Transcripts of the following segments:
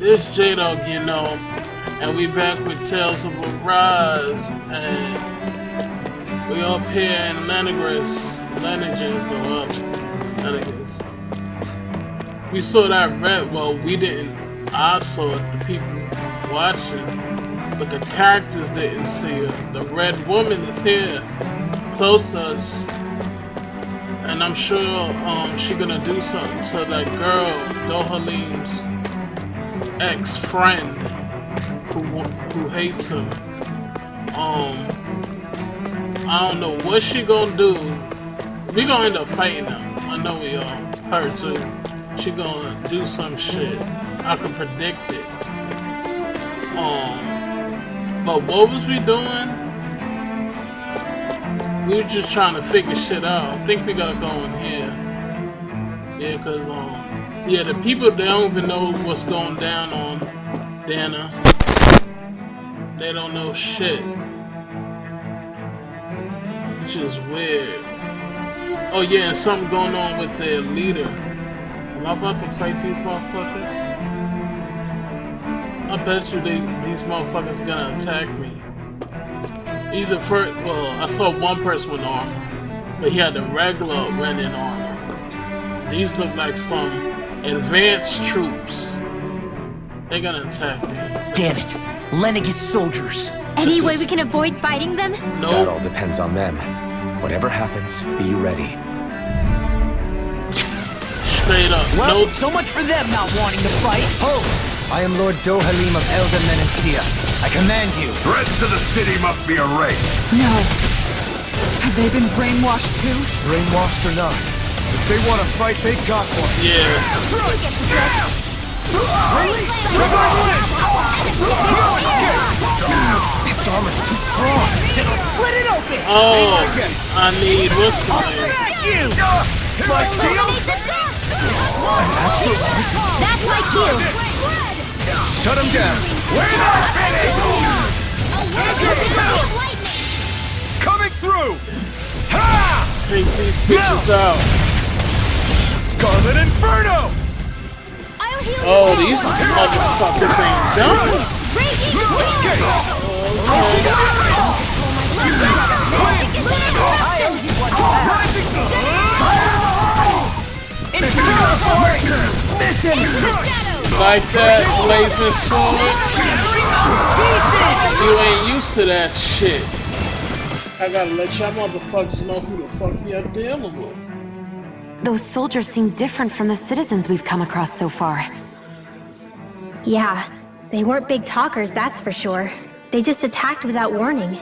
This J-Dog, you know, and we back with Tales of Arise, and we up here in Leningrad, we saw that red, well, we didn't, I saw it, the people watching, but the characters didn't see it. The red woman is here, close to us, and I'm sure she gonna do something to that girl, Dohalim's ex-friend who hates him. I don't know what she gonna do. We gonna end up fighting her. I know we are. Her too. She gonna do some shit. I can predict it. But what was we doing? We were just trying to figure shit out. I think we gotta go in here. Yeah, cause yeah, the people, they don't even know what's going down on Dana. They don't know shit. Which is weird. Oh yeah, and something going on with their leader. Am I about to fight these motherfuckers? I bet you these motherfuckers gonna attack me. He's a first, well, I saw one person with armor, but he had the regular Renin armor. These look like some advanced troops. They're gonna attack me. Damn it! Lennigus soldiers! Any way we can avoid fighting them? No. That all depends on them. Whatever happens, be ready. Straight up. Well, Nope. so much for them not wanting to fight. Oh, I am Lord Dohalim of Elden Menancia. I command you. Threats to the city must be erased. No. Have they been brainwashed too? Brainwashed or not, if they want to fight, they got one. Yeah. Its armor's too strong. Split it open! Oh, I need what's the name? You! My shield? An astral light? That's my cue. Shut him down. We're not finished! Coming through! Ha! Take these bitches out. Scarlet Inferno! I'll heal you. Oh, these motherfuckers ain't done. Like that, blazing sword. You ain't used to that shit. I gotta let y'all motherfuckers know who the fuck we are dealing with. Those soldiers seem different from the citizens we've come across so far. Yeah, they weren't big talkers, that's for sure. They just attacked without warning.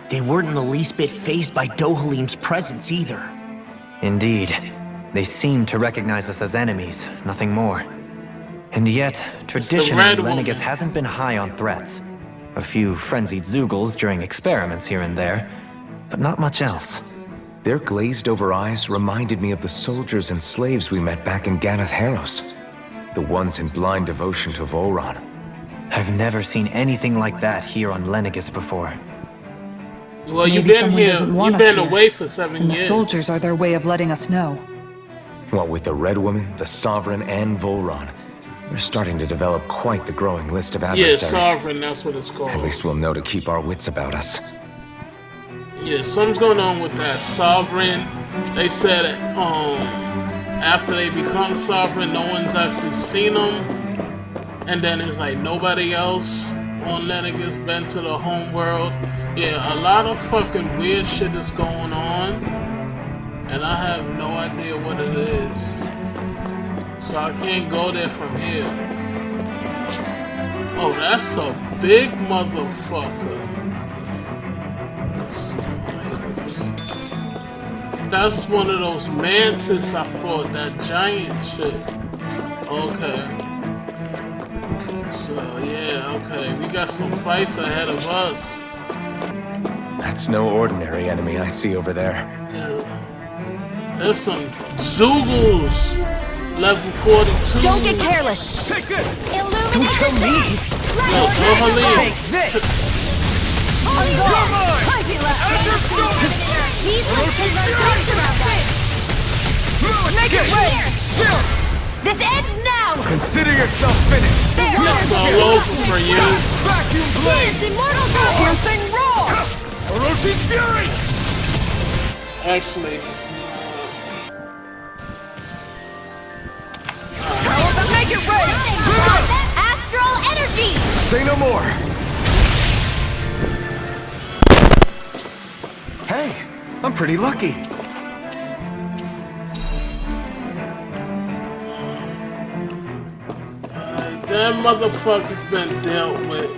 They weren't in the least bit fazed by Dohalim's presence either. Indeed. They seem to recognize us as enemies, nothing more. And yet, traditionally, red Lennigus woman. hasn't been high on threats. A few frenzied Zeugles during experiments here and there, but not much else. Their glazed-over eyes reminded me of the soldiers and slaves we met back in Ganath Haros. The ones in blind devotion to Volron. I've never seen anything like that here on Lennigus before. Well, you've Maybe been someone here, doesn't want you've us been here, away for 7 And the years. soldiers are their way of letting us know. What with the Red Woman, the Sovereign, and Volron, we're starting to develop quite the growing list of Yeah, adversaries. Sovereign, that's what it's called. At least we'll know to keep our wits about us. Yeah, something's going on with that Sovereign. They said after they become Sovereign, no one's actually seen them. And then it's like nobody else on Lennigus been to the home world. Yeah, a lot of fucking weird shit is going on. And I have no idea what it is. So I can't go there from here. Oh, that's a big motherfucker. That's one of those mantis I fought, that giant shit. Okay. So yeah, okay. We got some fights ahead of us. That's no ordinary enemy I see over there. Yeah. There's some Zeugles, level 42. Don't get careless. Take this! Illuminate Don't tell me! Yo, Dohalim. Take this! Come on! These lenses are built around us. Make it way! This ends now! now! Consider yourself finished! It's all over for you. Vacuum blade! Immortal piercing roar! Orochi's fury! Actually, Power that make it rain! Astral energy! Say no more! Hey, I'm pretty lucky. that motherfucker's been dealt with.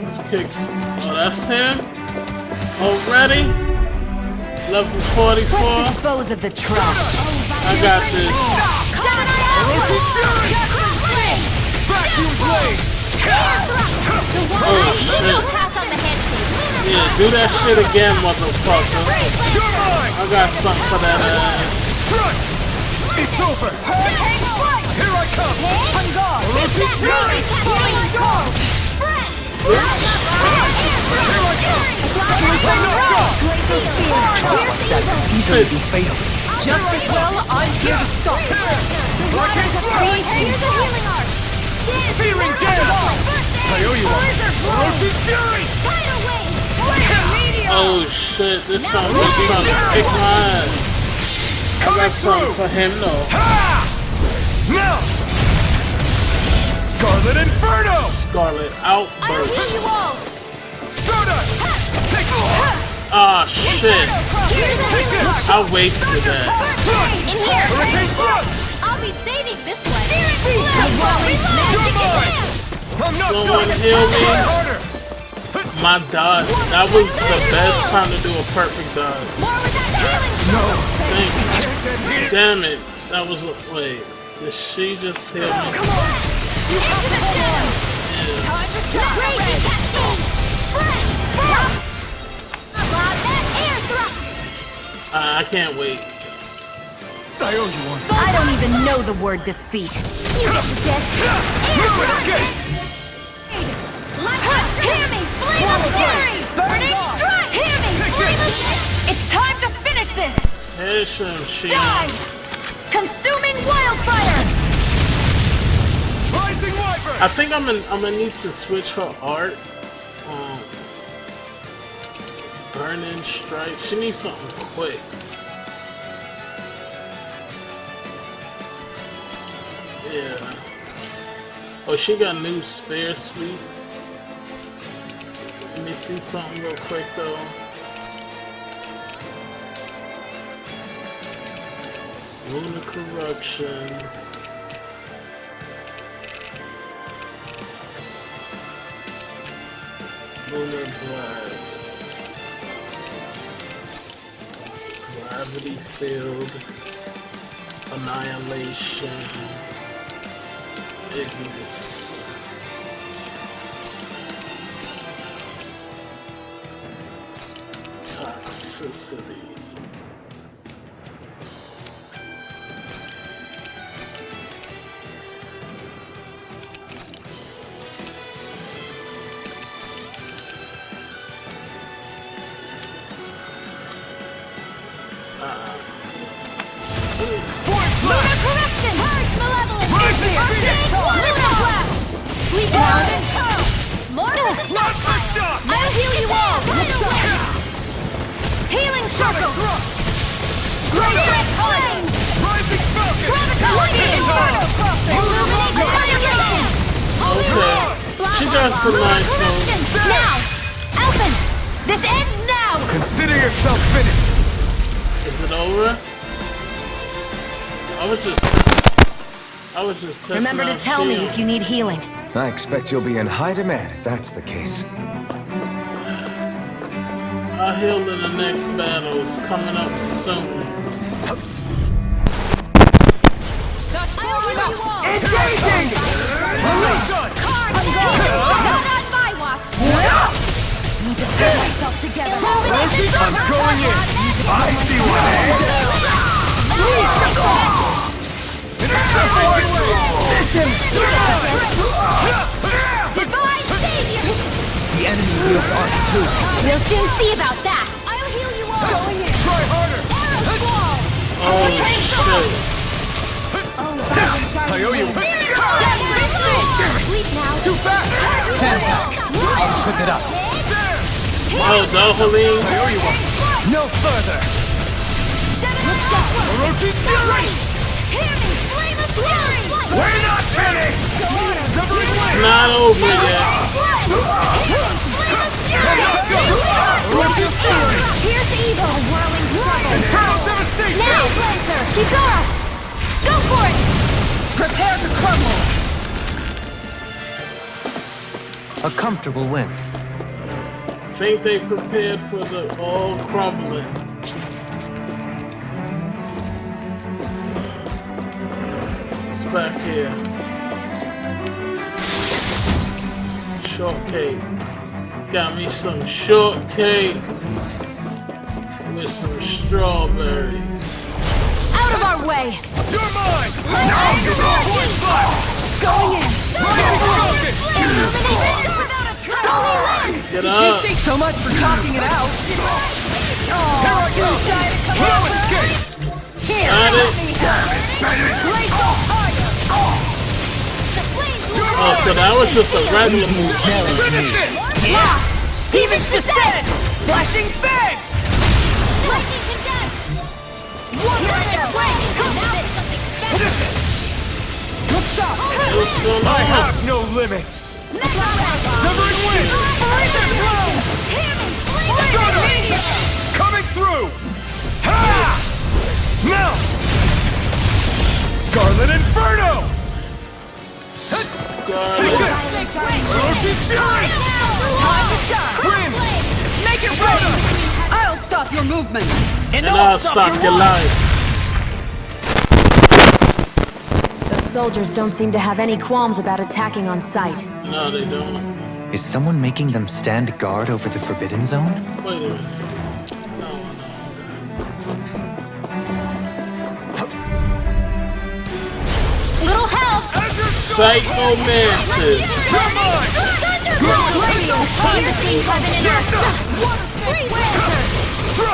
This kicks. Oh, that's him? Already? Level 44? Let's dispose of the trash. I got this. Vacuum blade! Oh shit. Yeah, do that shit again, motherfucker. You're mine! I got something for that ass. Crush! It's over! Here I come! On guard! Orochi's fury! Shit. Be fatal. Just as well, I'm here to stop it. Searing gale! I owe you one! Orochi's fury! Oh shit, this time he's trying to kick my ass. I got something for him though. Now! Scarlet Inferno! Scarlet Outburst. Stardust! Take Ah shit. I wasted that. Hurricane Thrust! I'll be saving this one. You're mine! I'm not Someone done! heal me. Try harder! My dodge. That was the best time to do a perfect dodge. Thank you. Damn it. That was a wait. Did she just heal me? I can't wait. I owe you one. I don't even know the word defeat. Hear me! Flame of fury! Burning strike! Hear me! Flame of It's time to finish this! Here's some shit. Die! Consuming wildfire! Rising Wyvern! I think I'm gonna need to switch her art. Burning strike. She needs something quick. Yeah. Oh, she got new spare suite. Let me see something real quick though. Lunar corruption. Lunar blast. Gravity field. Annihilation. Ignis. Toxicity. Lunar corruption! Purge malevolence! Lunar blast! Sweet down! More resistance! I'll heal you all! Healing circle! Great red flame! Rising Falcon! Gravitational inferno crossing! Illuminate annihilation! Okay. She got some nice Corruption! moves. Now! Alphen! This ends now! Consider yourself finished! Is it over? I was just testing Remember to out tell me shield. if you need healing. I expect you'll be in high demand if that's the case. I'll heal in the next battle. It's coming up soon. Engaging! Release us! Not on my watch! Need to pull myself together. I'm going in! I see one! Divine savior! The enemy wields art too. We'll soon see about that! I'll heal you all! Going in! Try harder! Oh shit. I owe you one. Sleep now. Too fast! Stand back. I'll trip it up. Oh, Dohalim. I owe you one. No further. Orochi's Fury! Flame of fury. We're not finished! Severing It's Blade! not over yet. Orochi's Fury! Here's evil. A whirling trouble. Eternal Devastation! Now, Lancer. Kizara. Go for it. Prepare to crumble. A comfortable win. Think they prepared for the all crumbling. It's back here. Shortcake. Got me some shortcake with some strawberries. Out of our way. You're mine! Going in. Get You up. say so much for talking it out. Here I go! No escape! Here, Got it. Oh, so that was just a regular move. Finish it! Demon's Descent! Flashing Fang! Look sharp! What's going I on? have no limits! Severing Wind! Stunner! Coming through! Ha! Now! Scarlet Inferno! God. Take this! Orochi's Fury! Time to shine! Grim! Make it ready! I'll stop your movement! And I'll stop your life. Those soldiers don't seem to have any qualms about attacking on sight. No, they don't. Is someone making them stand guard over the Forbidden Zone? Wait a minute. No. Little help. Psycho Mantis. Come on!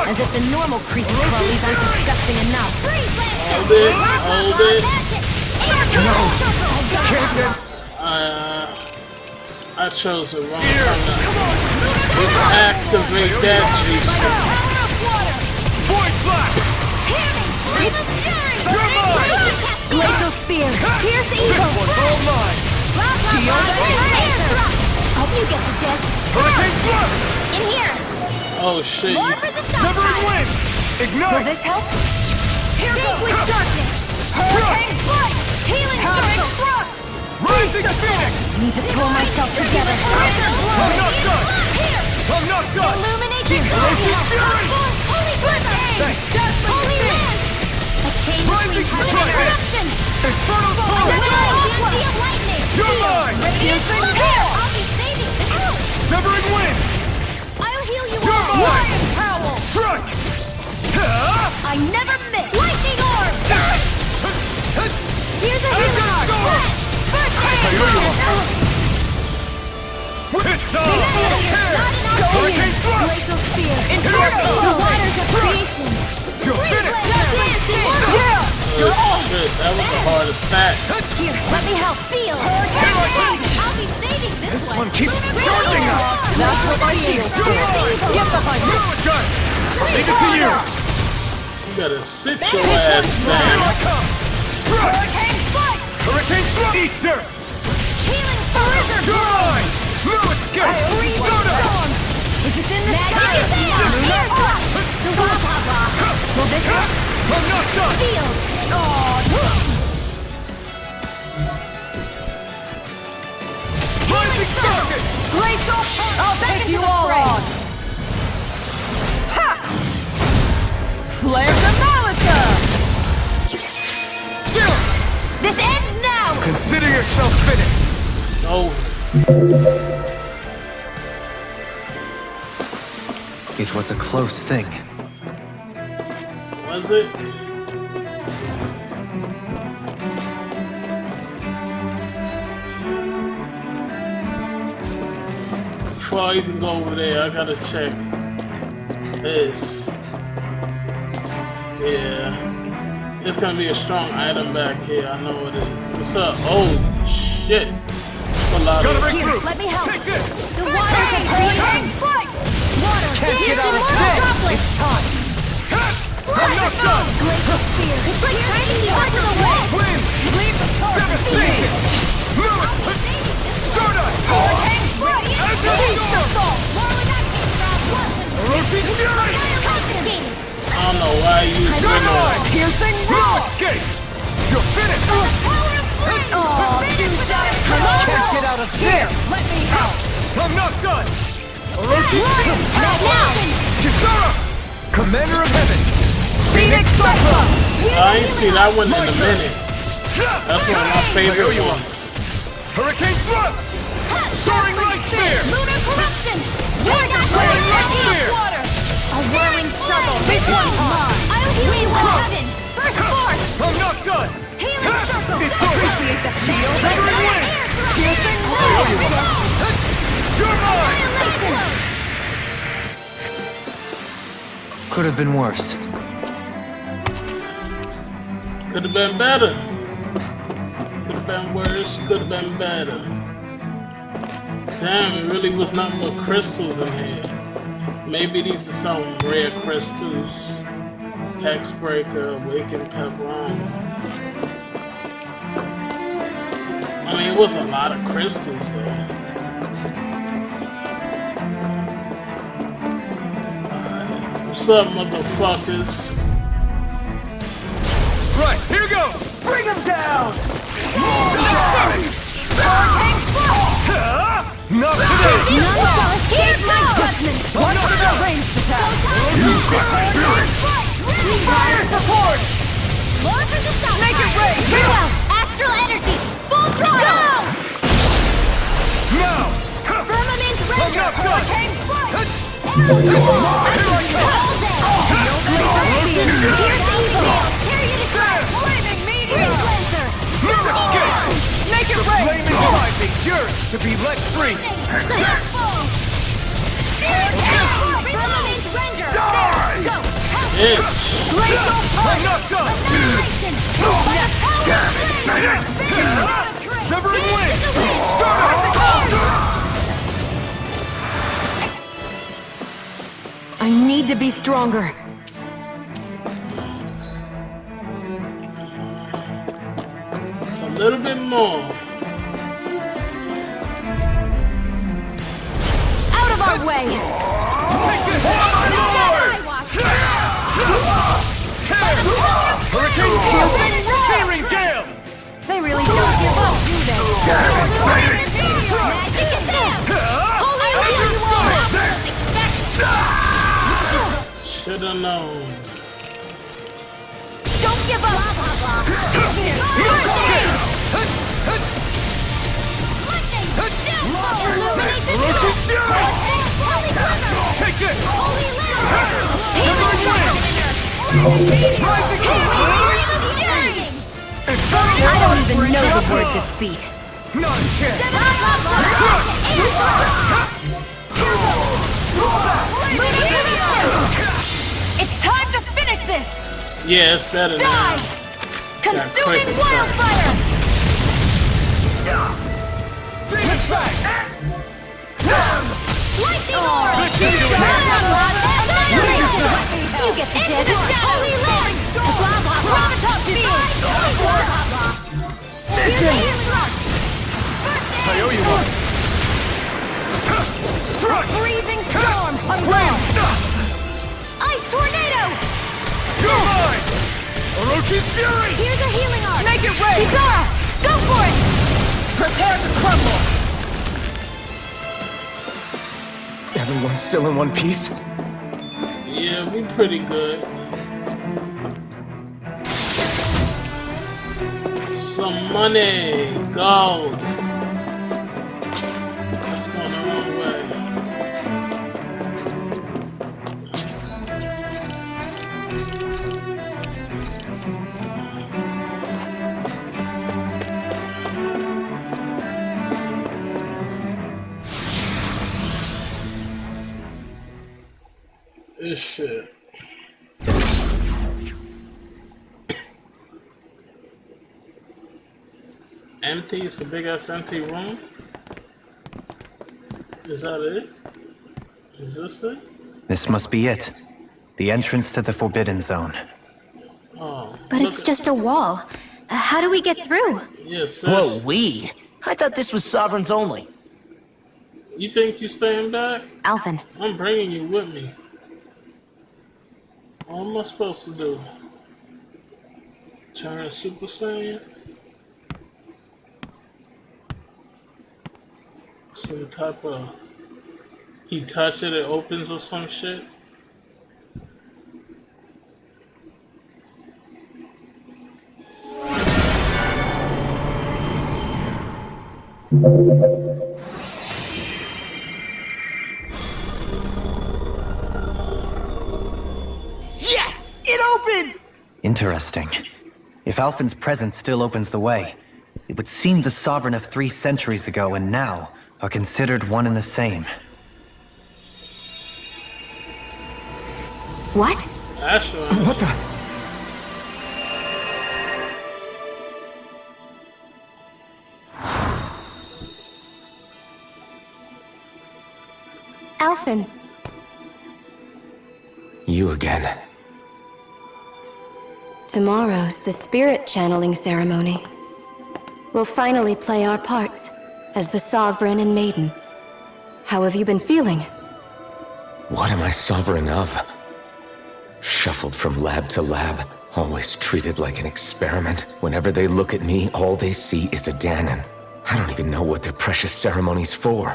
As if the normal creature crawlies aren't disgusting enough. Hold it. Hold it. I chose the wrong time. Activate that juice. Void Blast! Glacial spear. Here's evil. All mine! Hope you get the gist. Hurricane Thrust! In here. Oh shit. More for the shot. Severing Wind! Will Ignite! this help? Here goes darkness. Hurricane flight. Healing thrust. Rising Phoenix! Need to pull myself together. I'm not done! Here. I'm not done! Illuminate the Orochi's Fury! Holy Griffin. Holy Wind. A chain Rising between Strike! corruption. Infernal Torrent! Lightning. You're mine! Piercing hail. I'll be saving you. Severing Wind! I'll heal you You're all. mine! Lion Howl. Strike! Ha! I never miss. Lightning orb. Here's a Azure hero. Storm! First I owe you hand. Pit on! Hurricane Thrust! Glacial spear. Here it The goes! waters of creation. You're finished! Oh shit. That was a hard attack. Here, let me help. Feel. I'll be saving this This one keeps charging us! That's what my shield's for. Get behind me! Gun! I'll leave it to you! You gotta sit your ass Here down. I come! Strike! Hurricane flight. Hurricane Thrust! Eat dirt! Healing blizzard. You're mine! No escape! Soda! Is it in the sky? Air thrust. Will this help? I'm not done! Field. Rising Circuit! Glacial! I'll take you all on! Ha! Flare the Malika! Chill! This ends now. Consider yourself finished! It's over. It was a close thing. Was it? Before I even go over there, I gotta check this. Yeah. It's gonna be a strong item back here. I know it is. What's up? Oh shit! It's a lot of. Here, let me help. The water can hurricane fight. Water, Can't get out of bed. bed. It's time. I'm not done. Glacial spear. It's like riding the arc of the wall. Wind. Leave the torch. Devastation. Move. Stardust. Hurricane fight. Beast assault. Orochi's fury. I don't know why you use Renault. Piercing No roll. escape. You're finished. Oh, do that. Can't get out of there. Let me help. I'm not done. Orochi's fury. Not now. Kisara. Commander of Heaven. Phoenix Cyclone. I ain't seen that one in a minute. That's one of my favorite ones. Hurricane thrust. Soaring light spear. Lunar corruption. Soaring light spear. Water. A whirling circle. This one's mine. I'll heal you with heaven. First force. I'm not done. Healing circle. Appreciate the shield. Severing wind. Piercing roll. You're mine. Annihilation. Could have been worse. Could have been better. Could have been worse. Could have been better. Damn, it really was nothing but crystals in here. Maybe these are some rare crystals. Hexbreaker, Awakened Pebron. I mean, it was a lot of crystals though. What's up, motherfuckers? Right, here goes. Bring him down. Not today. Here's my judgment. One for the Ranged attack. fire support. More for the south. Make it rain. Very well. Astral energy. Full throttle. Now. Firmament I'm render. not done. Hurricane flight. Here I come. Carry it aside. Flaming meteor. Cleanser. No escape. Make it rain. Flame inside me yearns to be let free. Firmament render. There. Go. Bitch. Glacial I'm punch. not done. Annihilation. Severing wind. Stardust. I need to be stronger. It's a little bit more. Out of our way. Take this. Hurricane force. Searing gale. They really don't give up, do they? Should've known. Don't give up! Take this. I don't even know the word defeat. Not a chance. It's time to finish this! Yeah, it's better Die! now. Consuming quick wildfire! Demon sight. Lightning orb! You get the dead! Holy Lord! Gravitas I owe you one. Strike. Freezing storm! Unground! Ice tornado! You're mine. Orochi's fury. Here's a healing arm! Make it rain! Kisara! Go for it! Prepare to crumble! Everyone's still in one piece? Yeah, we pretty good. Some money, gold. That's going the wrong way. This shit. empty? It's a big ass empty room? Is that it? Is this it? This must be it. The entrance to the Forbidden Zone. Oh. But it's just a wall. How do we get through? Yes, Whoa, we? I thought this was Sovereigns only. You think you staying back? Alphen, I'm bringing you with me. What am I supposed to do? Turn Super Saiyan? Some type of... He touch it, it opens or some shit? Yes! It opened! Interesting. If Alphen's presence still opens the way, it would seem the Sovereign of 3 centuries ago and now are considered one and the same. what? Astro. What the? Alphen, You again. tomorrow's the spirit channeling ceremony. We'll finally play our parts as the Sovereign and Maiden. How have you been feeling? What am I sovereign of? Shuffled from lab to lab, always treated like an experiment. Whenever they look at me, all they see is a Danon. I don't even know what their precious ceremony's for,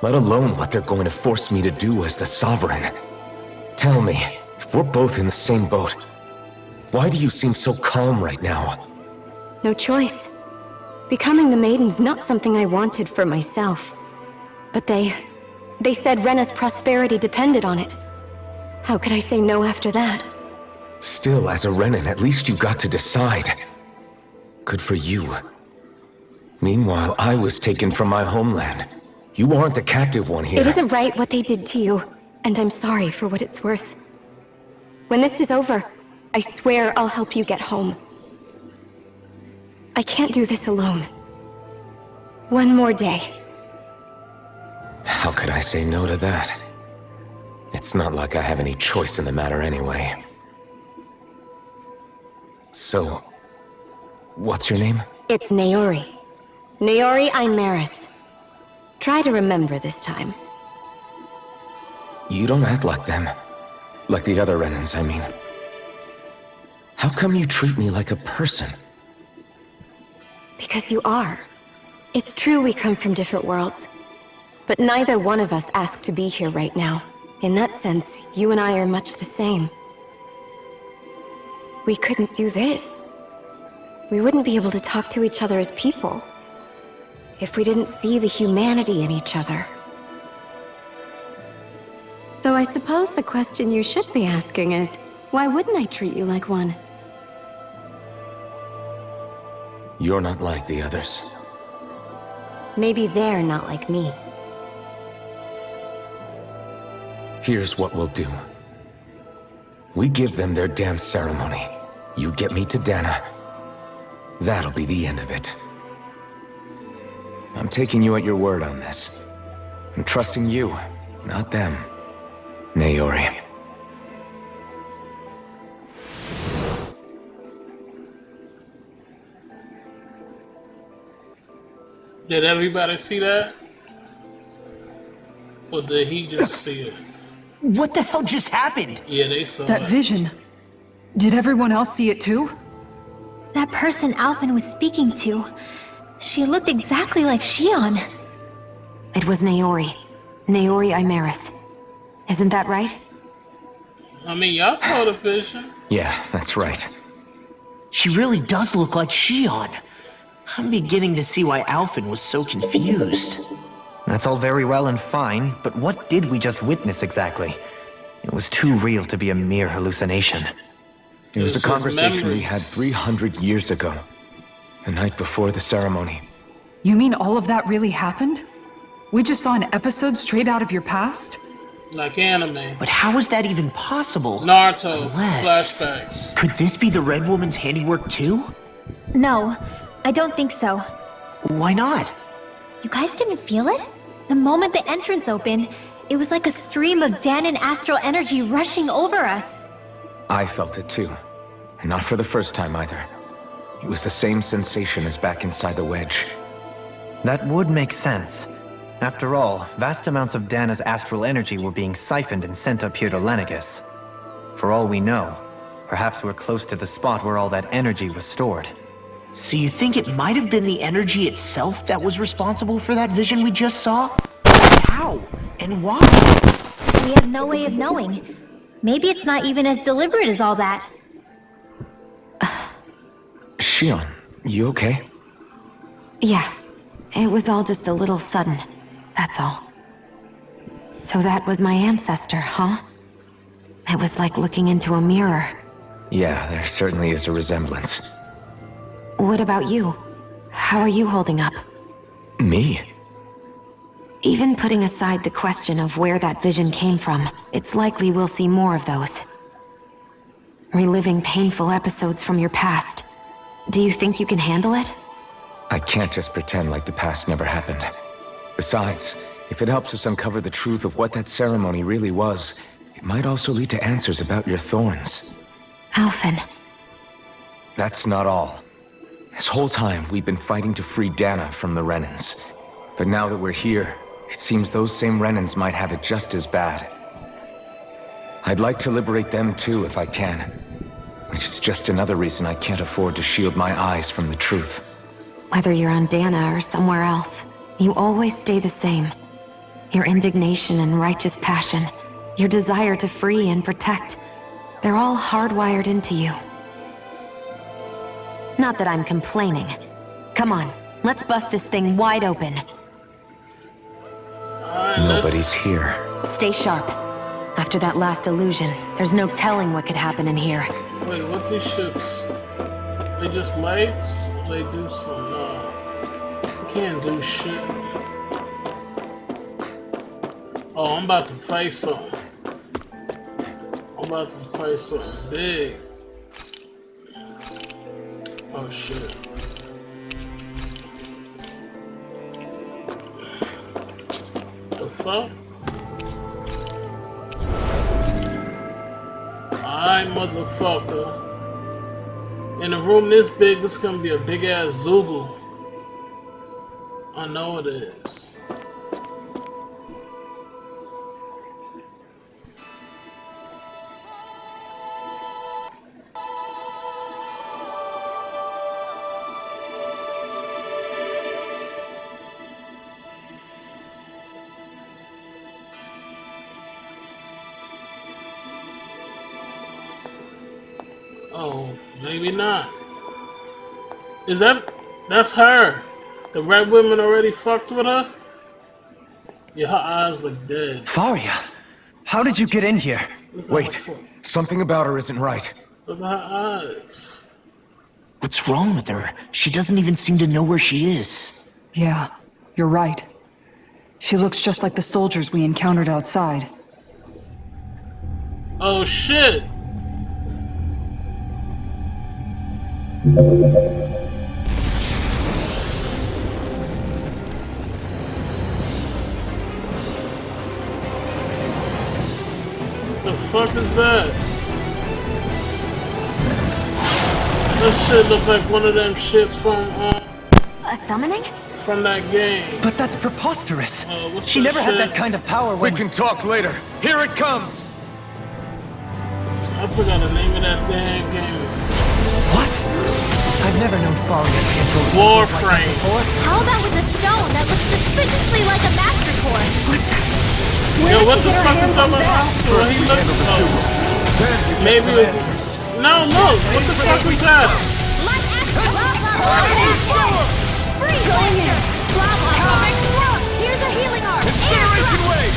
let alone what they're going to force me to do as the Sovereign. Tell me, if we're both in the same boat, why do you seem so calm right now? No choice. Becoming the Maiden's not something I wanted for myself. But they said Rena's prosperity depended on it. How could I say no after that? Still, as a Renan, at least you got to decide. Good for you. Meanwhile, I was taken from my homeland. You aren't the captive one here. It isn't right what they did to you, and I'm sorry for what it's worth. When this is over, I swear I'll help you get home. I can't do this alone. One more day. How could I say no to that? It's not like I have any choice in the matter anyway. So, what's your name? It's Naori. Naori Imaris. Try to remember this time. You don't act like them. Like the other Renans, I mean. How come you treat me like a person? Because you are. It's true we come from different worlds. But neither one of us asked to be here right now. In that sense, you and I are much the same. We couldn't do this. We wouldn't be able to talk to each other as people if we didn't see the humanity in each other. So I suppose the question you should be asking is, why wouldn't I treat you like one? You're not like the others. Maybe they're not like me. Here's what we'll do. We give them their damn ceremony. You get me to Dana. That'll be the end of it. I'm taking you at your word on this. I'm trusting you, not them. Naori. Did everybody see that? Or did he just see it? What the hell just happened? Yeah, they saw That it. vision. Did everyone else see it too? That person Alphen was speaking to, she looked exactly like Shion. It was Naori. Naori Imaris. Isn't that right? I mean, y'all saw the vision. Yeah, that's right. She really does look like Shion. I'm beginning to see why Alphen was so confused. That's all very well and fine, but what did we just witness exactly? It was too real to be a mere hallucination. It was a This is conversation we memories. had 300 years ago. The night before the ceremony. You mean all of that really happened? We just saw an episode straight out of your past? Like anime. But how is that even possible? Naruto. Unless- Flashbacks. Could this be the Red Woman's handiwork too? No, I don't think so. Why not? You guys didn't feel it? The moment the entrance opened, it was like a stream of Danon astral energy rushing over us. I felt it too. And not for the first time either. It was the same sensation as back inside the wedge. That would make sense. After all, vast amounts of Dana's astral energy were being siphoned and sent up here to Lenegus. For all we know, perhaps we're close to the spot where all that energy was stored. So you think it might have been the energy itself that was responsible for that vision we just saw? How? And why? We have no way of knowing. Maybe it's not even as deliberate as all that. Shion, you okay? Yeah, it was all just a little sudden, that's all. So that was my ancestor, huh? It was like looking into a mirror. Yeah, there certainly is a resemblance. What about you? How are you holding up? Me? Even putting aside the question of where that vision came from, it's likely we'll see more of those. Reliving painful episodes from your past. Do you think you can handle it? I can't just pretend like the past never happened. Besides, if it helps us uncover the truth of what that ceremony really was, it might also lead to answers about your thorns. Alphen. That's not all. This whole time, we've been fighting to free Dana from the Renans. But now that we're here, it seems those same Renans might have it just as bad. I'd like to liberate them too if I can. Which is just another reason I can't afford to shield my eyes from the truth. Whether you're on Dana or somewhere else, you always stay the same. Your indignation and righteous passion, your desire to free and protect, they're all hardwired into you. Not that I'm complaining. Come on, let's bust this thing wide open. Nobody's here. Stay sharp. After that last illusion, there's no telling what could happen in here. Wait, what these shits? They just lights? They do some, you can't do shit. Oh, I'm about to fight something. I'm about to fight something big. Oh shit. The fuck? Alright, motherfucker. In a room this big, this gonna be a big ass Zoogle. I know it is. Oh, maybe not. Is that's her? The red women already fucked with her? Yeah, her eyes look dead. Faria, how did you get in here? Wait, something about her isn't right. Look at her eyes. What's wrong with her? She doesn't even seem to know where she is. Yeah, you're right. She looks just like the soldiers we encountered outside. Oh shit! The fuck is that? This shit look like one of them shits from A summoning? from that game. But that's preposterous. What's She that never had shit? that kind of power when... We can talk later. Here it comes! I forgot the name of that damn game. What? I've never known Faria to control Warframe. like this before. How about with a stone that looks suspiciously like a master core? Yo, what the fuck is up with well, he looks maybe it was, no, look, what the fuck was that? Here's a healing arm. Incineration wave!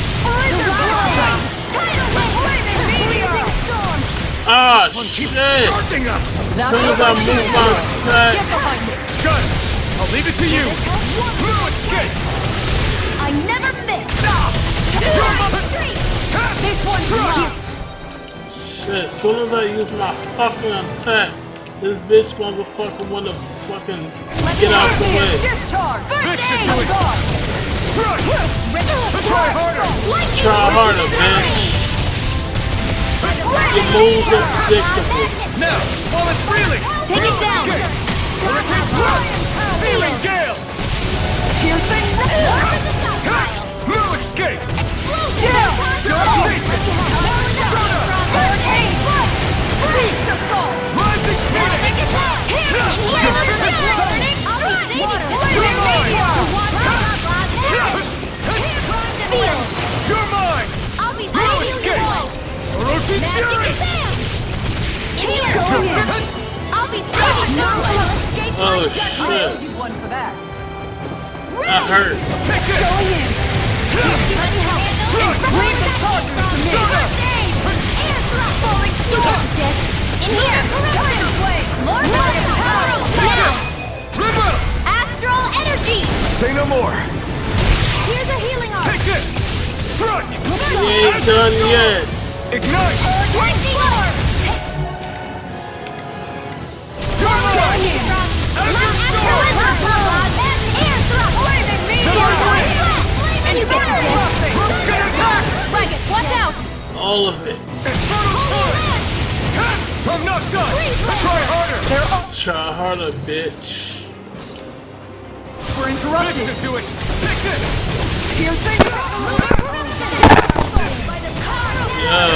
Ah, shit. Charging us! As soon as I move my attack, Good! I'll leave it to you! Escape! I never miss. This one's rough! shit, as soon as I use my fucking attack, This bitch motherfucker wanna fucking get out the way. Discharge! This should do it! Try harder! Try harder, bitch. Your moves are predictable. Now, while it's reeling! Take it down! Hurricane Thrust! Searing Gale! Piercing! No escape! Down! Devastation! Hurricane! Beast assault! Rising Phoenix! You're mine! No escape! Orochi's Fury! Oh shit. You won for that. That hurt. Take it! Leave the chargers to me! Falling storm! River! Astral energy! Say no more! Here's a healing arm! Take this! Strike! We ain't done yet. Ignite! Lightning storm! You're mine! Azure Storm! Air thrust! Flaming meteor! And you get the Group's gonna attack! Leggett, watch out! All of it. Infernal Torrent! I'm not done! Try harder! Try harder, bitch. We're This interrupted! should do it! Take this! Piercing! Yo.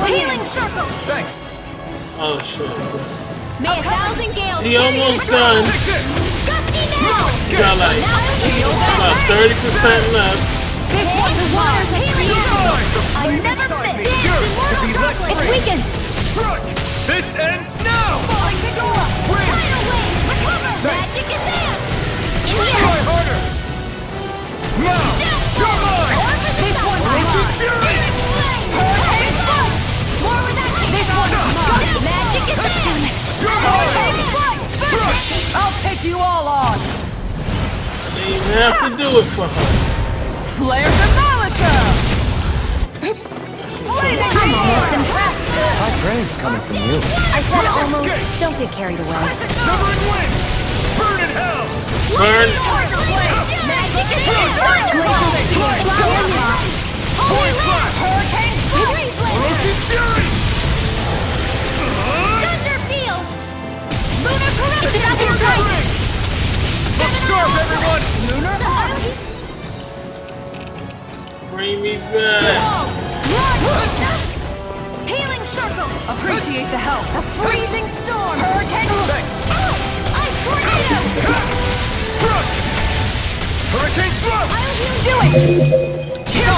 Healing circle! Thanks! Oh shit. May 1,000 gales! He almost done. Take this! Gusty now! He got like about 30% left. This one's water's healing! I never Inside me! miss! Yours to be let It's free! weakened! Strike! This ends now! Falling to go up! Win! Tidal wave! Recover! Magic is there! In Try here! harder! Now! You're mine! This one's Orochi's mine! Fury! Hurricane Flight! More with that! This one's mine! Magic is there! You're Hurricane mine! Flight! Crush! I'll take you all on! They even have to do it for her. Flare Demolisher! I'm almost impressed. High praise coming from you. I said almost. Don't get carried away. Severing Wind! Burn in hell! Burn. Magic is there! Holy Flash! Hurricane Flight! Orochi's Fury! Thunder Field! Lunar Corruption! It's about your Forget right! Ring! Absorb, everyone! Bring me back. Healing Circle! Appreciate the help. A freezing storm! Hurricane! Ice Tornado! Crush! Hurricane Thrust! Do it! So,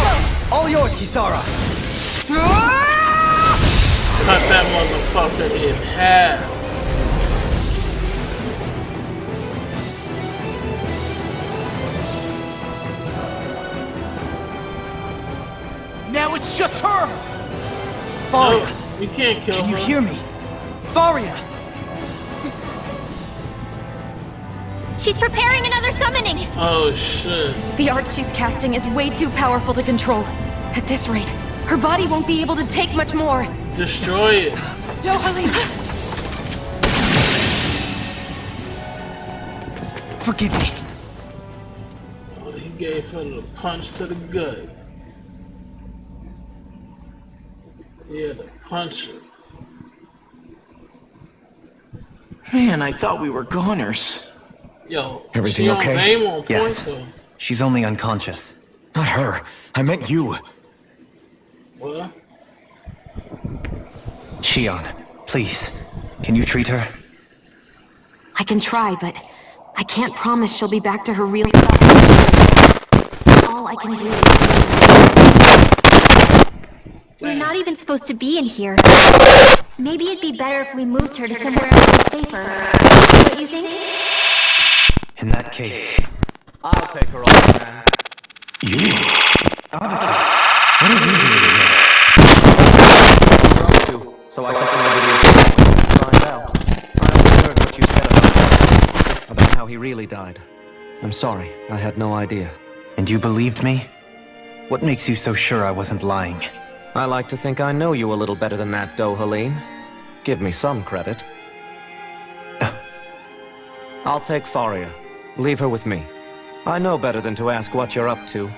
all yours, Kisara. Cut that motherfucker in half. Now it's just her! No, Faria, you can't kill can you her. hear me? Faria! She's preparing another summoning! Oh shit. The art she's casting is way too powerful to control. At this rate, her body won't be able to take much more. Destroy it. Don't believe. Forgive me. Oh, he gave her the punch to the gut. Yeah, the punch. Man, I thought we were goners. Yo, Everything she okay? on aim on point Yes. though. She's only unconscious. Not her. I meant you. What? Shion, please, can you treat her? I can try, but I can't promise she'll be back to her real self. All I can do is... We're not even supposed to be in here. Maybe it'd be better if we moved her to somewhere safer. What you think? In that case, I'll take her off your hands. You? what are you doing here? So I took the liberty of find out. I only heard what you said about how he really died. I'm sorry, I had no idea. And you believed me? What makes you so sure I wasn't lying? I like to think I know you a little better than that, Dohalim. Give me some credit. I'll take Faria. Leave her with me. I know better than to ask what you're up to.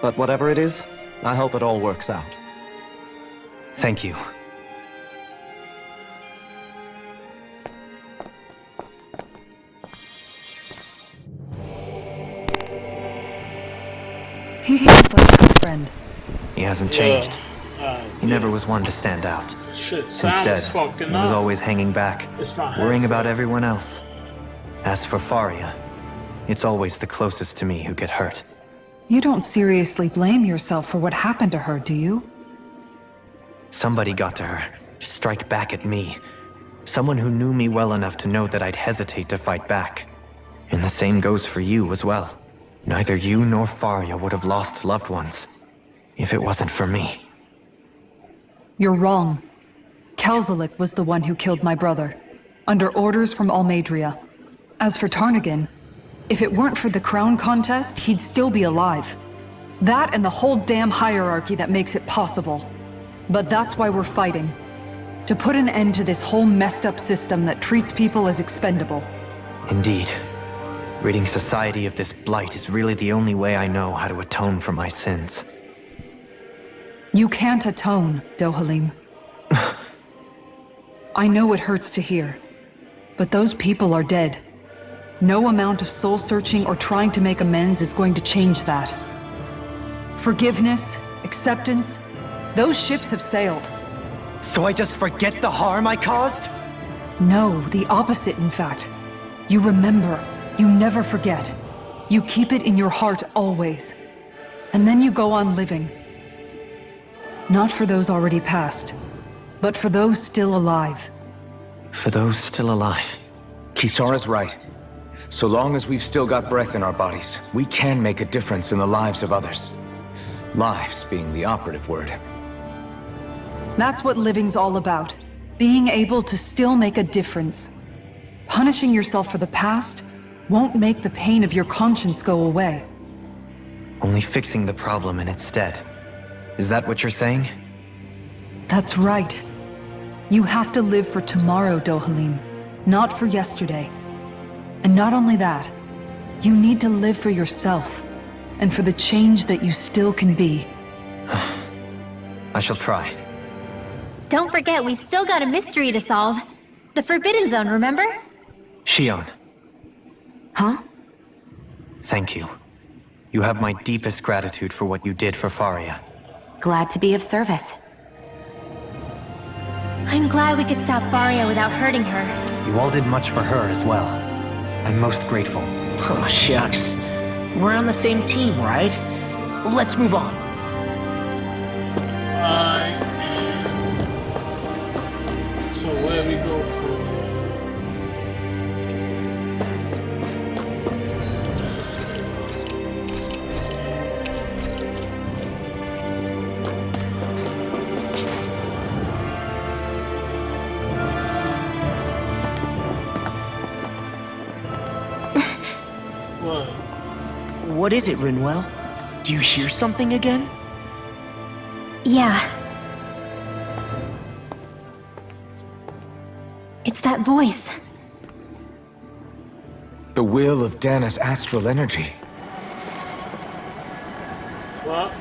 But whatever it is, I hope it all works out. Thank you. He seems like a good friend. He hasn't changed. He Yeah. never was one to stand out. Shit, sound Instead, is fucking he was up. always hanging back, It's my worrying headset. about everyone else. As for Faria, it's always the closest to me who get hurt. You don't seriously blame yourself for what happened to her, do you? Somebody got to her, to strike back at me. Someone who knew me well enough to know that I'd hesitate to fight back. And the same goes for you as well. Neither you nor Faria would have lost loved ones if it wasn't for me. You're wrong. Kelzelik was the one who killed my brother, under orders from Almadria. As for Tarnagan, if it weren't for the crown contest, he'd still be alive. That and the whole damn hierarchy that makes it possible. But that's why we're fighting. To put an end to this whole messed up system that treats people as expendable. Indeed. Ridding society of this blight is really the only way I know how to atone for my sins. You can't atone, Dohalim. I know it hurts to hear, but those people are dead. No amount of soul-searching or trying to make amends is going to change that. Forgiveness, acceptance, those ships have sailed. So I just forget the harm I caused? No, the opposite, in fact. You remember. You never forget. You keep it in your heart always. And then you go on living. Not for those already passed, but for those still alive. For those still alive. Kisara's right. So long as we've still got breath in our bodies, we can make a difference in the lives of others. Lives being the operative word. That's what living's all about. Being able to still make a difference. Punishing yourself for the past won't make the pain of your conscience go away. Only fixing the problem in its stead. Is that what you're saying? That's right. You have to live for tomorrow, Dohalim, not for yesterday. And not only that, you need to live for yourself, and for the change that you still can be. I shall try. Don't forget, we've still got a mystery to solve. The Forbidden Zone, remember? Shion, Huh? thank you. You have my deepest gratitude for what you did for Faria. Glad to be of service. I'm glad we could stop Faria without hurting her. You all did much for her as well. I'm most grateful. Oh, shucks. We're on the same team, right? Let's move on. Alright. So where we go from here? What? What is it, Rinwell? Do you hear something again? Yeah. It's that voice. The will of Dana's astral energy. Fuck.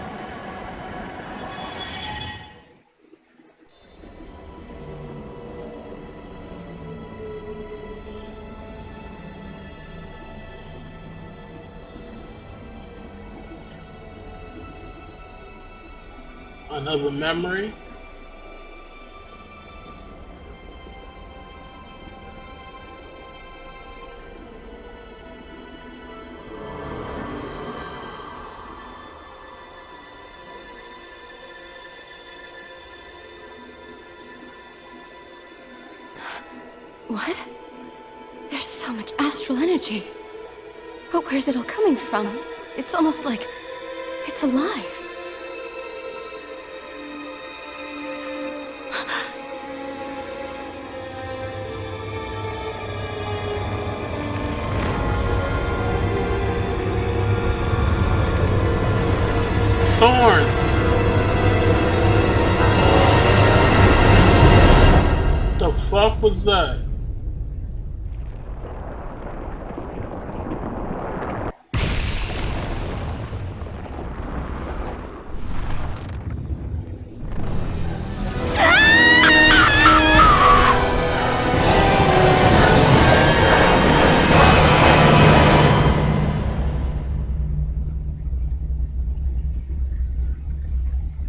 Another memory. What? There's so much astral energy. But where's it all coming from? It's almost like it's alive. thorns. The fuck was that?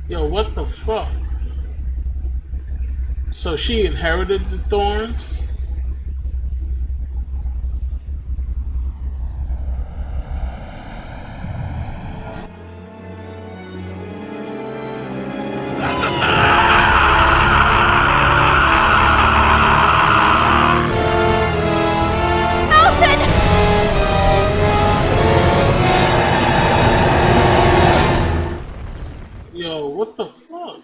Yo, what the fuck? So she inherited the thorns? Yo, what the fuck?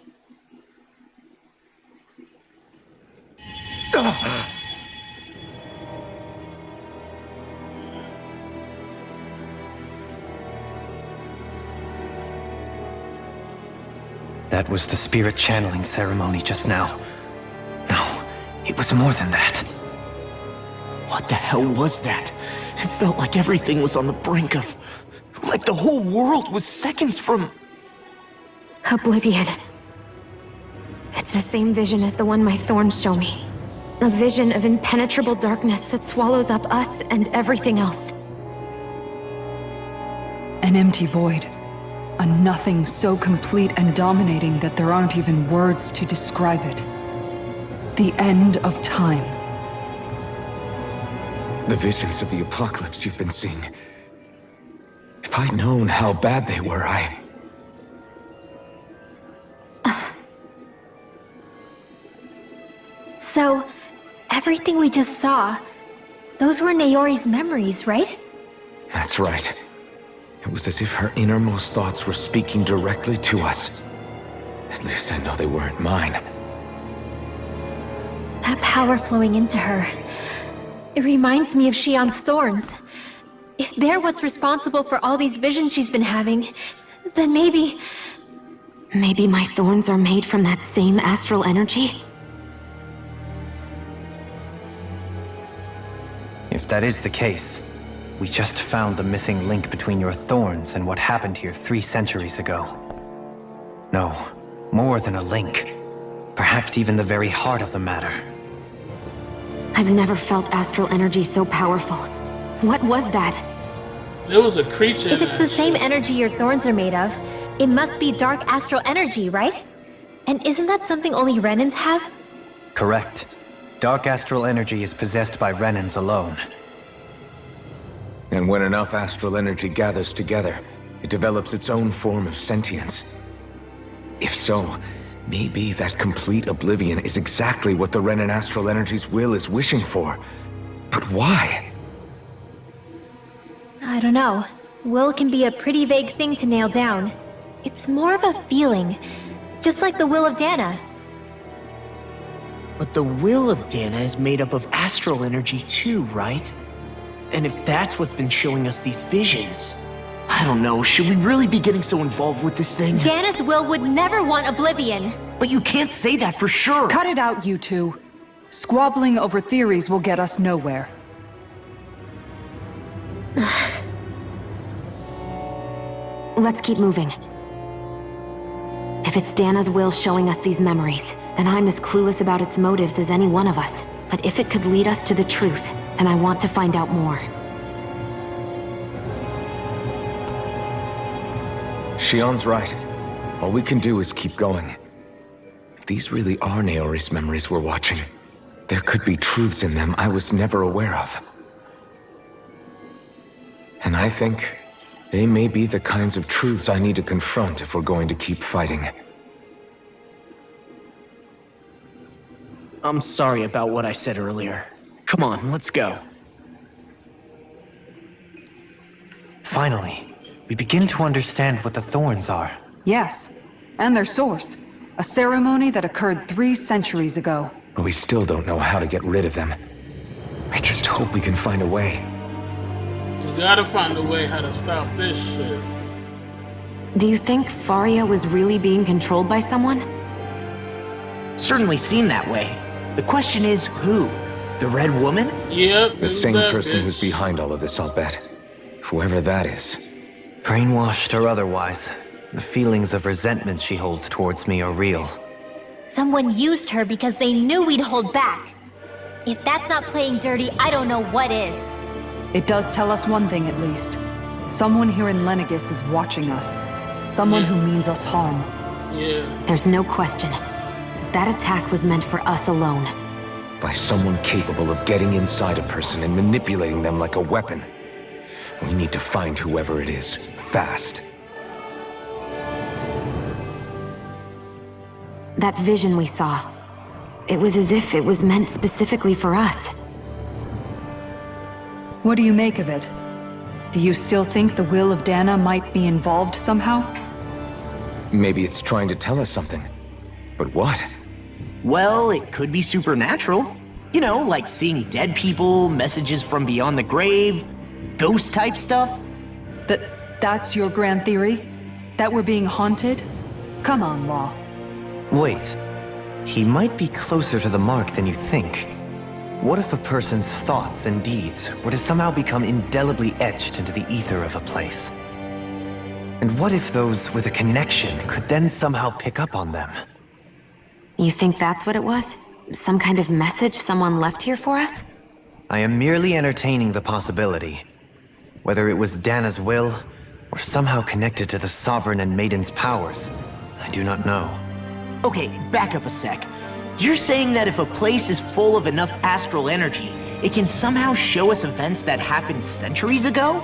That was the spirit channeling ceremony just now. No, it was more than that. What the hell was that? It felt like everything was on the brink of... like the whole world was seconds from... Oblivion. It's the same vision as the one my thorns show me. A vision of impenetrable darkness that swallows up us and everything else. An empty void. A nothing so complete and dominating that there aren't even words to describe it. The end of time. The visions of the apocalypse you've been seeing. If I'd known how bad they were, So, everything we just saw, those were Naori's memories, right? That's right. It was as if her innermost thoughts were speaking directly to us. At least I know they weren't mine. That power flowing into her. It reminds me of Shion's thorns. If they're what's responsible for all these visions she's been having, then maybe... Maybe my thorns are made from that same astral energy? If that is the case, we just found the missing link between your thorns and what happened here 3 centuries ago. No, more than a link. Perhaps even the very heart of the matter. I've never felt astral energy so powerful. What was that? There was a creature If in it's that the same shit. energy your thorns are made of, it must be dark astral energy, right? And isn't that something only Renans have? Correct. Dark astral energy is possessed by Renans alone. And when enough astral energy gathers together, it develops its own form of sentience. If so, maybe that complete oblivion is exactly what the Renan astral energy's will is wishing for. But why? I don't know. Will can be a pretty vague thing to nail down. It's more of a feeling, just like the will of Dana. But the will of Dana is made up of astral energy too, right? And if that's what's been showing us these visions... I don't know, should we really be getting so involved with this thing? Dana's will would never want oblivion. But you can't say that for sure! Cut it out, you two. Squabbling over theories will get us nowhere. Let's keep moving. If it's Dana's will showing us these memories, then I'm as clueless about its motives as any one of us. But if it could lead us to the truth, then I want to find out more. Shion's right. All we can do is keep going. If these really are Naori's memories we're watching, there could be truths in them I was never aware of. And I think they may be the kinds of truths I need to confront if we're going to keep fighting. I'm sorry about what I said earlier. Come on, let's go. Finally, we begin to understand what the thorns are. Yes, and their source. A ceremony that occurred 3 centuries ago. But we still don't know how to get rid of them. I just hope we can find a way. You gotta find a way how to stop this shit. Do you think Faria was really being controlled by someone? Certainly seemed that way. The question is, who? The Red Woman? Yep. The same person who's behind all of this, I'll bet. Whoever that is. Brainwashed or otherwise, the feelings of resentment she holds towards me are real. Someone used her because they knew we'd hold back. If that's not playing dirty, I don't know what is. It does tell us one thing at least. Someone here in Lenegis is watching us. Someone who means us harm. Yeah. There's no question. That attack was meant for us alone. By someone capable of getting inside a person and manipulating them like a weapon. We need to find whoever it is, fast. That vision we saw. It was as if it was meant specifically for us. What do you make of it? Do you still think the will of Dana might be involved somehow? Maybe it's trying to tell us something. But what? Well, it could be supernatural. You know, like seeing dead people, messages from beyond the grave, ghost-type stuff. That's your grand theory? That we're being haunted? Come on, Law. Wait. He might be closer to the mark than you think. What if a person's thoughts and deeds were to somehow become indelibly etched into the ether of a place? And what if those with a connection could then somehow pick up on them? You think that's what it was? Some kind of message someone left here for us? I am merely entertaining the possibility. Whether it was Dana's will, or somehow connected to the Sovereign and Maiden's powers, I do not know. Okay, back up a sec. You're saying that if a place is full of enough astral energy, it can somehow show us events that happened centuries ago?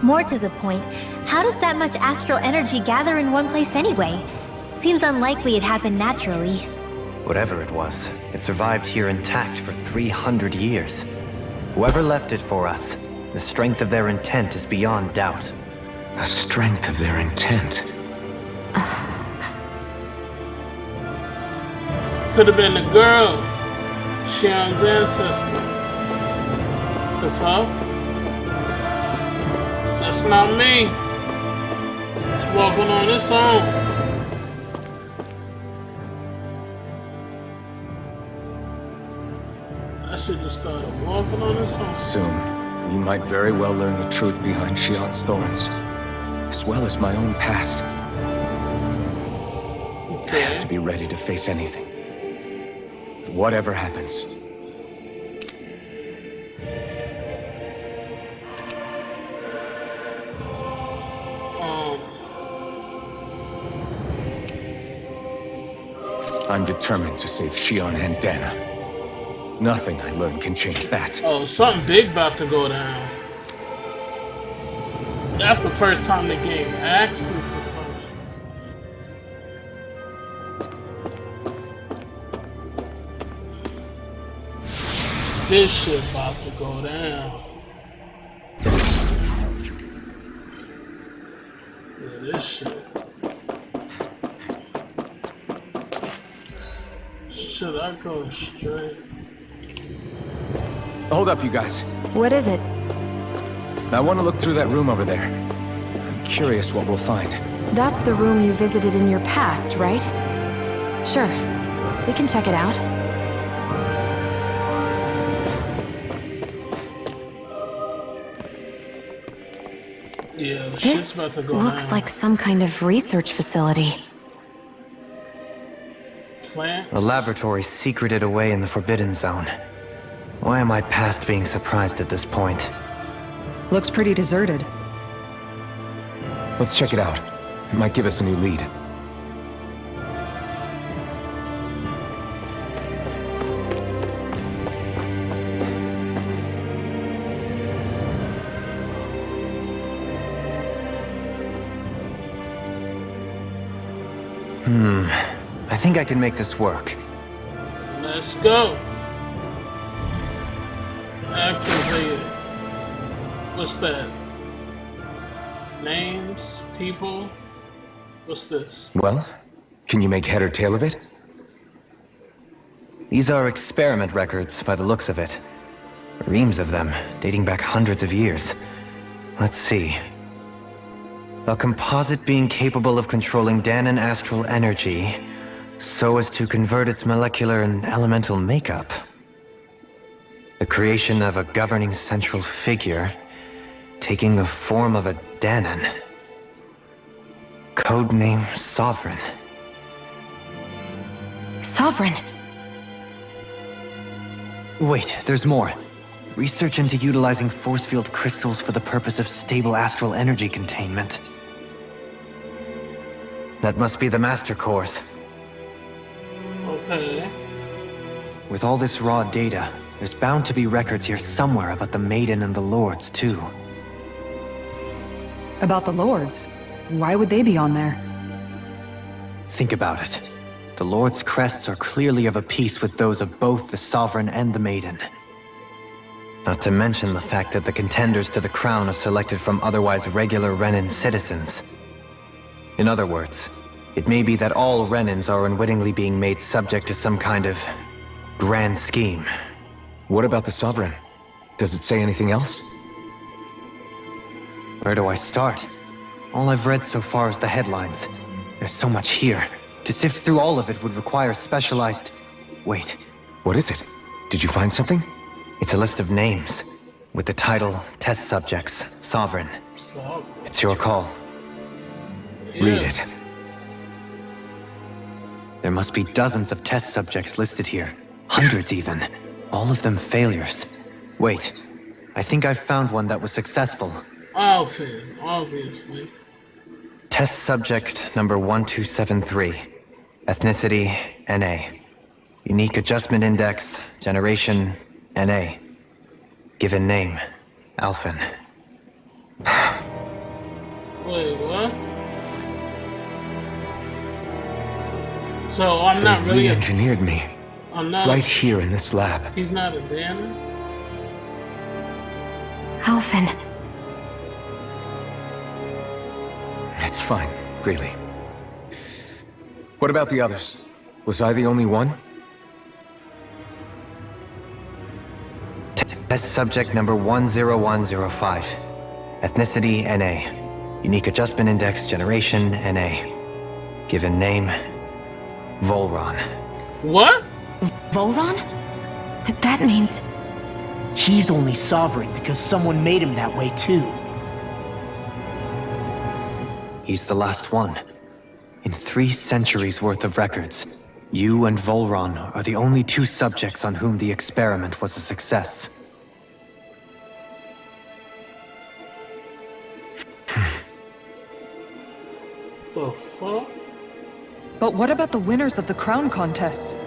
More to the point, how does that much astral energy gather in one place anyway? Seems unlikely it happened naturally. Whatever it was, it survived here intact for 300 years. Whoever left it for us, the strength of their intent is beyond doubt. The strength of their intent. Could have been the girl, Sharon's ancestor. The fuck? That's not me. It's walking on its own. I should just started walking on its own. Soon, we might very well learn the truth behind Shion's thorns, as well as my own past. I have to be ready to face anything. Whatever happens. I'm determined to save Shion and Dana. Nothing I learn can change that. Oh, something big about to go down. That's the first time the game asked me for something. This shit about to go down. Yeah, this shit. Should I go straight? Hold up, you guys. What is it? I want to look through that room over there. I'm curious what we'll find. That's the room you visited in your past, right? Sure. We can check it out. Yeah, the shit's about to go looks down. like some kind of research facility. Plants? A laboratory secreted away in the Forbidden Zone. Why am I past being surprised at this point? Looks pretty deserted. Let's check it out. It might give us a new lead. I think I can make this work. Let's go. Activate it. What's that? Names? People? What's this? Well, can you make head or tail of it? These are experiment records by the looks of it. Reams of them, dating back hundreds of years. Let's see. A composite being capable of controlling Danon astral energy so as to convert its molecular and elemental makeup. The creation of a governing central figure taking the form of a Danon. Codename Sovereign. Sovereign? Wait, there's more. Research into utilizing force field crystals for the purpose of stable astral energy containment. That must be the master course. Okay. With all this raw data, there's bound to be records here somewhere about the Maiden and the Lords, too. About the Lords? Why would they be on there? Think about it. The Lord's crests are clearly of a piece with those of both the Sovereign and the Maiden. Not to mention the fact that the contenders to the crown are selected from otherwise regular Renan citizens. In other words, it may be that all Renans are unwittingly being made subject to some kind of grand scheme. What about the Sovereign? Does it say anything else? Where do I start? All I've read so far is the headlines. There's so much here. To sift through all of it would require specialized... Wait. What is it? Did you find something? It's a list of names, with the title Test Subjects, Sovereign. It's your call. Yeah. Read it. There must be dozens of test subjects listed here. Hundreds even. All of them failures. Wait, I think I found one that was successful. Alphen, obviously. Test subject number 1273. Ethnicity, NA. Unique adjustment index, generation, NA. Given name, Alphen. Wait, what? So I'm not They really re-engineered me. I'm not Right here in this lab. He's not a Danon? Alphen. It's fine, really. What about the others? Was I the only one? Test subject number 10105. Ethnicity, NA. Unique adjustment index, generation, NA. Given name, Volron. What? Volron? But that means... He's only sovereign because someone made him that way too. He's the last one. In 3 centuries worth of records, you and Volron are the only 2 subjects on whom the experiment was a success. The fuck? But what about the winners of the crown contests?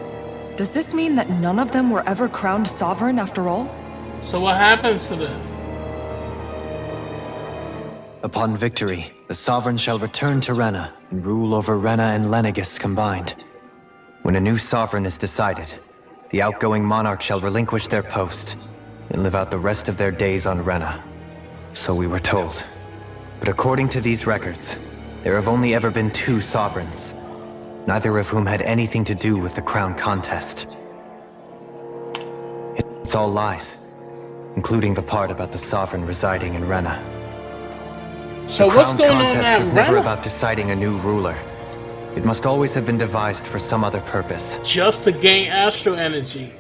Does this mean that none of them were ever crowned sovereign after all? So what happens to them? Upon victory, the Sovereign shall return to Rena and rule over Rena and Lenegis combined. When a new Sovereign is decided, the outgoing monarch shall relinquish their post and live out the rest of their days on Rena. So we were told. But according to these records, there have only ever been 2 Sovereigns, neither of whom had anything to do with the crown contest. It's all lies, including the part about the Sovereign residing in Rena. So The what's crown going on contest at was never Rena? about deciding a new ruler. It must always have been devised for some other purpose. Just to gain astral energy.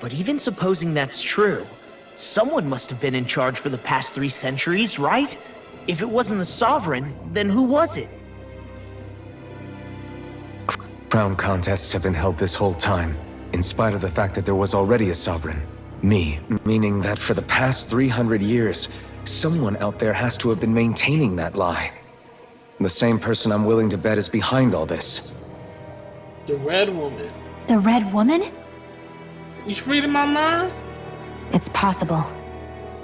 But even supposing that's true, someone must have been in charge for the past 3 centuries, right? If it wasn't the Sovereign, then who was it? Crown contests have been held this whole time, in spite of the fact that there was already a Sovereign. Me, meaning that for the past 300 years, someone out there has to have been maintaining that lie. The same person I'm willing to bet is behind all this. The Red Woman. The Red Woman? You reading my mind? It's possible.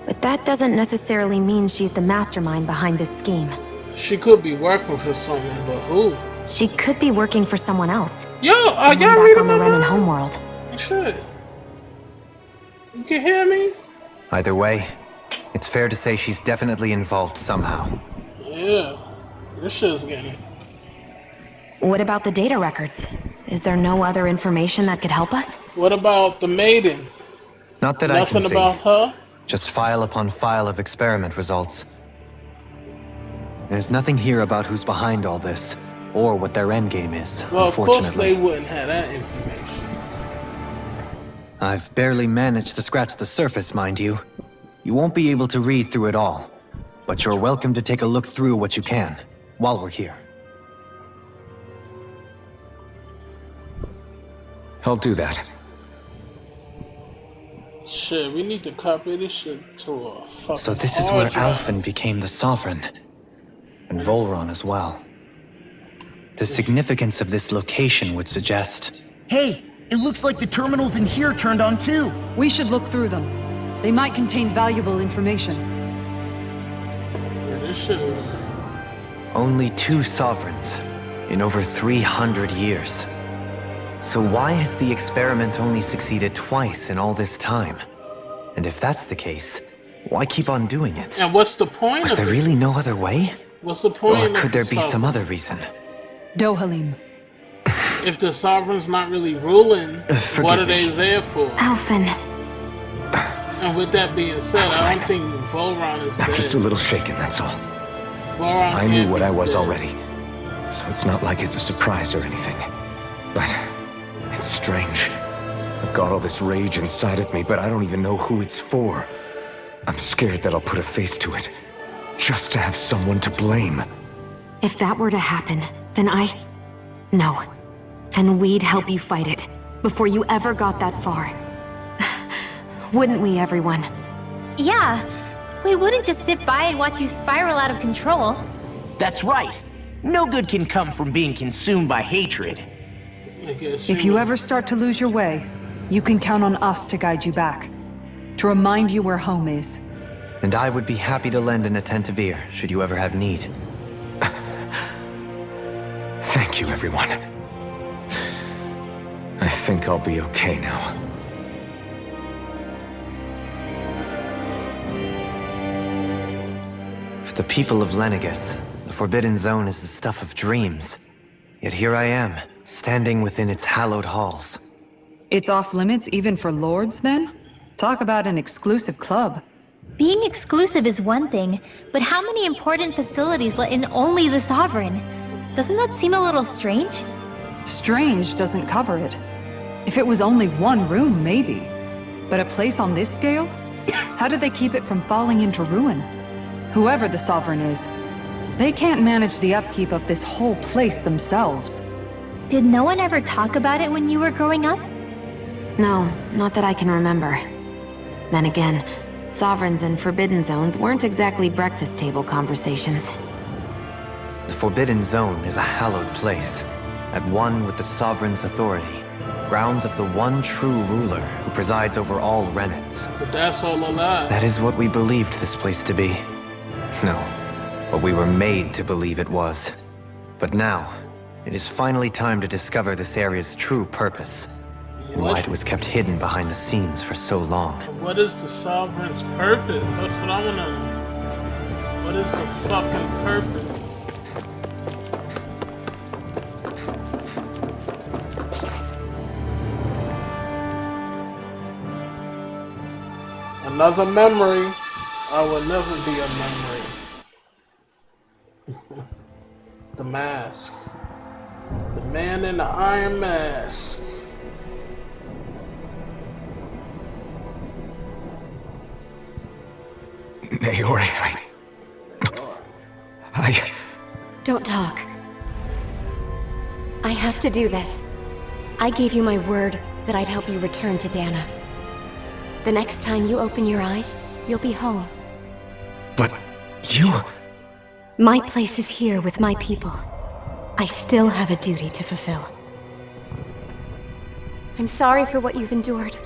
But that doesn't necessarily mean she's the mastermind behind this scheme. She could be working for someone, but who? She could be working for someone else. Yo, are Someone y'all back reading on the my Renan mind? homeworld. Shit. You can hear me? Either way, it's fair to say she's definitely involved somehow. Yeah. This shit's getting... What about the data records? Is there no other information that could help us? What about the Maiden? Not that I can Nothing see. about her? Just file upon file of experiment results. There's nothing here about who's behind all this, or what their endgame is, Well, of course unfortunately. they wouldn't have that information. I've barely managed to scratch the surface, mind you. You won't be able to read through it all, but you're welcome to take a look through what you can, while we're here. I'll do that. Shit, we need to copy this shit to a fucking So this is where hard drive. Alphen became the Sovereign, and Volron as well. The significance of this location would suggest... Hey, it looks like the terminals in here turned on too. We should look through them. They might contain valuable information. Yeah, this shit is... Only 2 sovereigns in over 300 years. So why has the experiment only succeeded twice in all this time? And if that's the case, why keep on doing it? And what's the point Was of there it? really no other way? What's the point Or of could there the be some sovereign? other reason? Dohalim. If the sovereign's not really ruling, what are they there for? Alphen. And with that being said, I don't think Volron is I'm dead. just a little shaken, that's all. Volron I knew can't what be I was dead. already, so it's not like it's a surprise or anything. But it's strange. I've got all this rage inside of me, but I don't even know who it's for. I'm scared that I'll put a face to it, just to have someone to blame. If that were to happen, then No. Then we'd help you fight it, before you ever got that far. Wouldn't we, everyone? Yeah, we wouldn't just sit by and watch you spiral out of control. That's right. No good can come from being consumed by hatred. I guess If you ever start to lose your way, you can count on us to guide you back. To remind you where home is. And I would be happy to lend an attentive ear, should you ever have need. Thank you, everyone. I think I'll be okay now. For the people of Lenegis, the Forbidden Zone is the stuff of dreams. Yet here I am, standing within its hallowed halls. It's off limits even for lords, then? Talk about an exclusive club. Being exclusive is one thing, but how many important facilities let in only the Sovereign? Doesn't that seem a little strange? Strange doesn't cover it. If it was only one room, maybe. But a place on this scale? How do they keep it from falling into ruin? Whoever the Sovereign is, they can't manage the upkeep of this whole place themselves. Did no one ever talk about it when you were growing up? No, not that I can remember. Then again, Sovereigns and Forbidden Zones weren't exactly breakfast table conversations. The Forbidden Zone is a hallowed place, at one with the Sovereign's authority, grounds of the one true ruler who presides over all Renans. But that's all a lie. That is what we believed this place to be. No, what we were made to believe it was. But now, it is finally time to discover this area's true purpose, and why it was kept hidden behind the scenes for so long. What is the Sovereign's purpose? That's what I wanna know. What is the fucking purpose? Another memory. I will never be a memory. The mask. The man in the iron mask. Naori, I... Don't talk. I have to do this. I gave you my word that I'd help you return to Dana. The next time you open your eyes, you'll be home. But you... My place is here with my people. I still have a duty to fulfill. I'm sorry for what you've endured.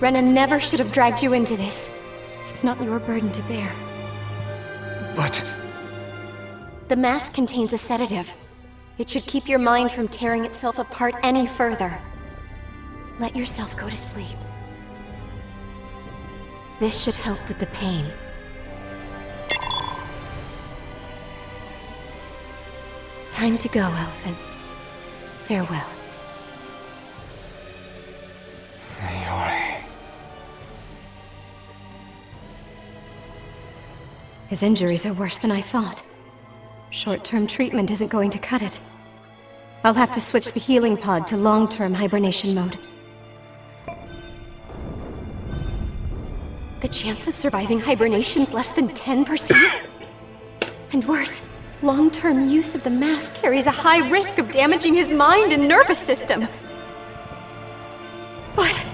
Rena never should have dragged you into this. It's not your burden to bear. But... The mask contains a sedative. It should keep your mind from tearing itself apart any further. Let yourself go to sleep. This should help with the pain. Time to go, Alphen. Farewell. Naori... His injuries are worse than I thought. Short-term treatment isn't going to cut it. I'll have to switch the healing pod to long-term hibernation mode. The chance of surviving hibernation's less than 10%? And worse, long-term use of the mask carries a high risk of damaging his mind and nervous system. But...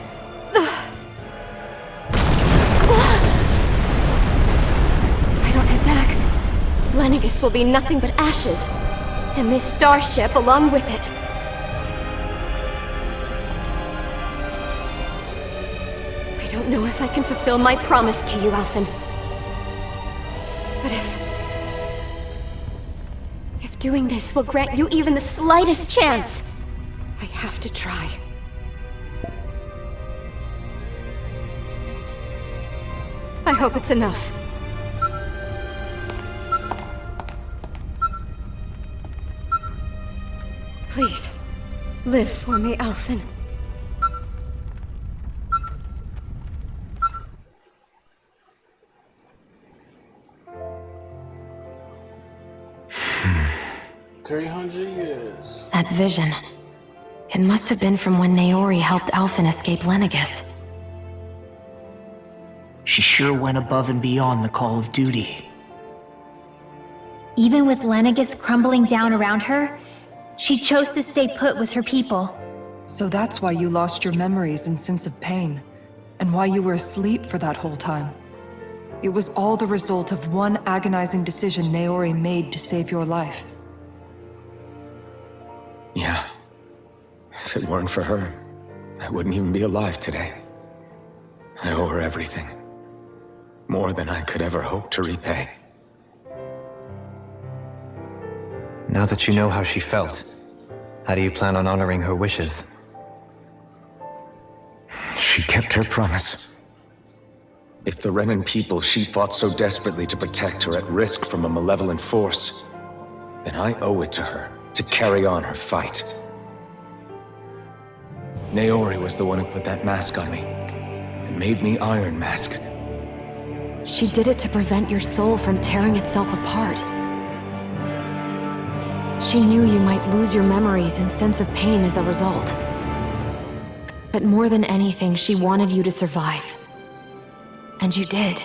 if I don't head back, Lenegis will be nothing but ashes, and this starship along with it. I don't know if I can fulfill my promise to you, Alphen. But if doing this will grant you even the slightest chance, I have to try. I hope it's enough. Please, live for me, Alphen. years. That vision. It must have been from when Naori helped Alphen escape Lenegis. She sure went above and beyond the call of duty. Even with Lenegis crumbling down around her, she chose to stay put with her people. So that's why you lost your memories and sense of pain, and why you were asleep for that whole time. It was all the result of one agonizing decision Naori made to save your life. Yeah. If it weren't for her, I wouldn't even be alive today. I owe her everything. More than I could ever hope to repay. Now that you know how she felt, how do you plan on honoring her wishes? She kept her promise. If the Renan people she fought so desperately to protect are at risk from a malevolent force, then I owe it to her to carry on her fight. Naori was the one who put that mask on me, and made me Iron Mask. She did it to prevent your soul from tearing itself apart. She knew you might lose your memories and sense of pain as a result. But more than anything, she wanted you to survive. And you did.